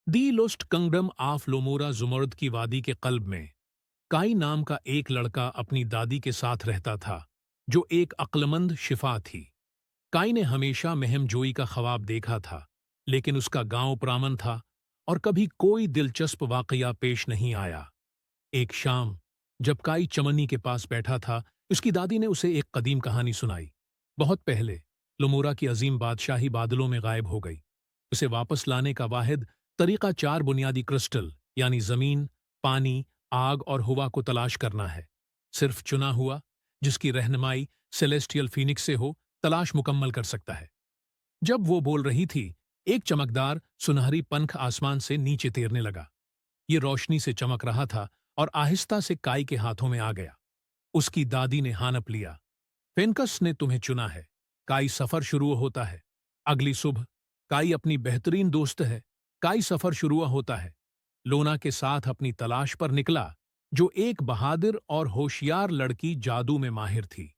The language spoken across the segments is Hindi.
दी लोस्ट कंगडम ऑफ लोमोरा जुमर्द की वादी के कल्ब में काई नाम का एक लड़का अपनी दादी के साथ रहता था, जो एक अक्लमंद शिफा थी। काई ने हमेशा महमजोई का ख्वाब देखा था, लेकिन उसका गांव पुरअमन था और कभी कोई दिलचस्प वाकया पेश नहीं आया। एक शाम, जब काई चमनी के पास बैठा था, उसकी दादी ने उसे एक कदीम कहानी सुनाई। बहुत पहले लोमोरा की अजीम बादशाही बादलों में गायब हो गई। उसे वापस लाने का वाहिद तरीका चार बुनियादी क्रिस्टल यानी जमीन, पानी, आग और हवा को तलाश करना है। सिर्फ चुना हुआ, जिसकी रहनुमाई सेलेस्टियल फीनिक्स से हो, तलाश मुकम्मल कर सकता है। जब वो बोल रही थी, एक चमकदार सुनहरी पंख आसमान से नीचे तैरने लगा। ये रोशनी से चमक रहा था और आहिस्ता से काई के हाथों में आ गया। उसकी दादी ने हानप लिया। फेनकस ने तुम्हें चुना है। काई सफर शुरू होता है। अगली सुबह काई अपनी बेहतरीन दोस्त है। काई सफर शुरू होता है। लोना के साथ अपनी तलाश पर निकला, जो एक बहादुर और होशियार लड़की जादू में माहिर थी।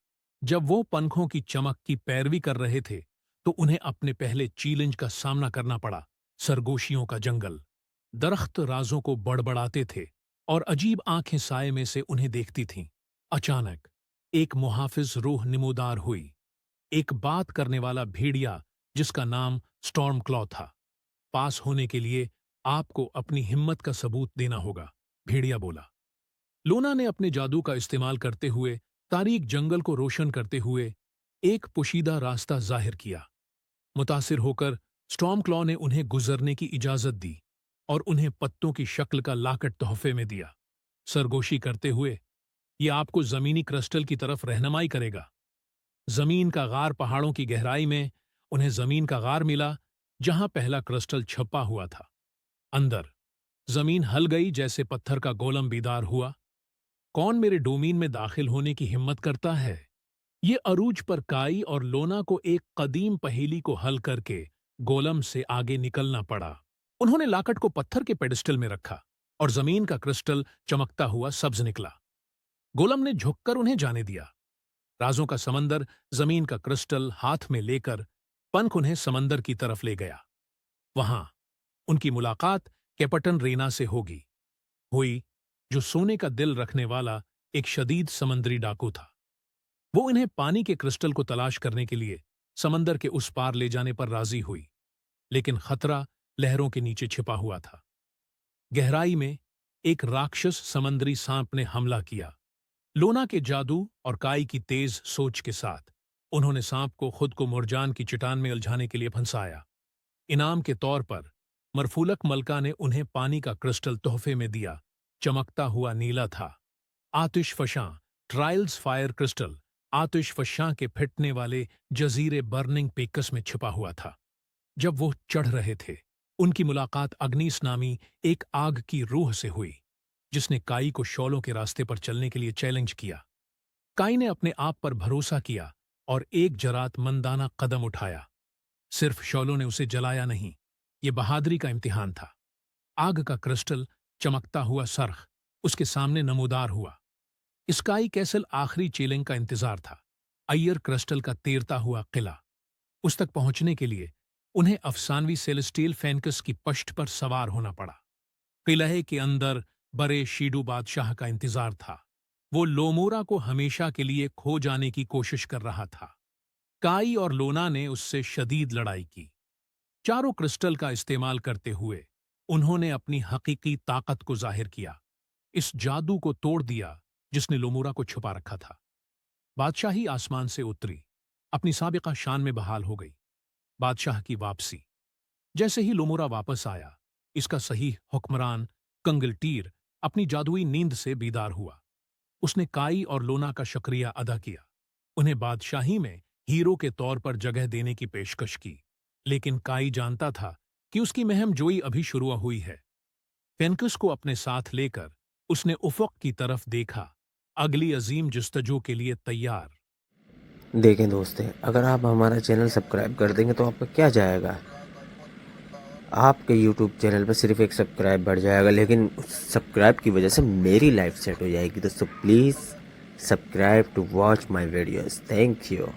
जब वो पंखों की चमक की पैरवी कर रहे थे, तो उन्हें अपने पहले चैलेंज का सामना करना पड़ा। सरगोशियों का जंगल। दरख्त राजों को बड़बड़ाते थे और अजीब आंखें साए में से उन्हें देखती थीं। अचानक एक मुहाफिज रूह निमोदार हुई, एक बात करने वाला भेड़िया जिसका नाम स्टॉर्म क्लॉ था। पास होने के लिए आपको अपनी हिम्मत का सबूत देना होगा, भेड़िया बोला। लोना ने अपने जादू का इस्तेमाल करते हुए तारीक जंगल को रोशन करते हुए एक पोशीदा रास्ता जाहिर किया। मुतासिर होकर स्टॉर्म क्लॉ ने उन्हें गुजरने की इजाजत दी और उन्हें पत्तों की शक्ल का लाकट तोहफे में दिया। सरगोशी करते हुए, ये आपको जमीनी क्रिस्टल की तरफ रहनुमाई करेगा। जमीन का गार पहाड़ों की गहराई में उन्हें जमीन का गार मिला, जहां पहला क्रिस्टल छपा हुआ था। अंदर जमीन हल गई जैसे पत्थर का गोलम बीदार हुआ। कौन मेरे डोमेन में दाखिल होने की हिम्मत करता है? ये अरूज पर काई और लोना को एक कदीम पहेली को हल करके गोलम से आगे निकलना पड़ा। उन्होंने लाकट को पत्थर के पेडिस्टल में रखा और जमीन का क्रिस्टल चमकता हुआ सब्ज निकला। गोलम ने झुककर उन्हें जाने दिया। राजों का समंदर जमीन का क्रिस्टल हाथ में लेकर पंख उन्हें समंदर की तरफ ले गया। वहां उनकी मुलाकात कैप्टन रेना से हुई, जो सोने का दिल रखने वाला एक शदीद समंदरी डाकू था। वो इन्हें पानी के क्रिस्टल को तलाश करने के लिए समंदर के उस पार ले जाने पर राजी हुई, लेकिन खतरा लहरों के नीचे छिपा हुआ था। गहराई में एक राक्षस समंदरी सांप ने हमला किया। लोना के जादू और काई की तेज सोच के साथ उन्होंने सांप को खुद को मुरजान की चट्टान में उलझाने के लिए फंसाया। इनाम के तौर पर मरफूलक मलका ने उन्हें पानी का क्रिस्टल तोहफे में दिया। चमकता हुआ नीला था। आतिश फशां ट्रायल्स फायर क्रिस्टल आतिश फशां के फिटने वाले जजीरे बर्निंग पेकस में छिपा हुआ था। जब वो चढ़ रहे थे, उनकी मुलाकात अग्निस नामी एक आग की रूह से हुई, जिसने काई को शौलों के रास्ते पर चलने के लिए चैलेंज किया। काई ने अपने आप पर भरोसा किया और एक जरातमंदाना कदम उठाया। सिर्फ शौलों ने उसे जलाया नहीं, ये बहादुरी का इम्तिहान था। आग का क्रिस्टल चमकता हुआ सरख उसके सामने नमूदार हुआ। स्काई कैसल आखिरी चैलेंज का इंतजार था। अय्यर क्रिस्टल का तैरता हुआ किला। उस तक पहुंचने के लिए उन्हें अफसानवी सेलेस्टियल फेनकस की पश्त पर सवार होना पड़ा। किले के अंदर बड़े शीडू बादशाह का इंतजार था। वो लोमोरा को हमेशा के लिए खो जाने की कोशिश कर रहा था। काई और लोना ने उससे शदीद लड़ाई की। चारों क्रिस्टल का इस्तेमाल करते हुए उन्होंने अपनी हकीकी ताकत को जाहिर किया। इस जादू को तोड़ दिया जिसने लोमोरा को छुपा रखा था। बादशाही आसमान से उतरी, अपनी साबिका शान में बहाल हो गई। बादशाह की वापसी। जैसे ही लोमोरा वापस आया, इसका सही हुक्मरान कंगलटीर अपनी जादुई नींद से बीदार हुआ। उसने काई और लोना का शुक्रिया अदा किया, उन्हें बादशाही में हीरो के तौर पर जगह देने की पेशकश की। लेकिन काई जानता था कि उसकी महम जोई अभी शुरू हुई है। फेनकस को अपने साथ लेकर उसने उफ़क़ की तरफ देखा, अगली अजीम जुस्तजू के लिए तैयार। देखें दोस्त, अगर आप हमारा चैनल सब्सक्राइब कर देंगे तो आपका क्या जाएगा। आपके यूट्यूब चैनल पर सिर्फ एक सब्सक्राइब बढ़ जाएगा, लेकिन उस सब्सक्राइब की वजह से मेरी लाइफ सेट हो जाएगी। दोस्तों please subscribe to watch my videos. Thank you.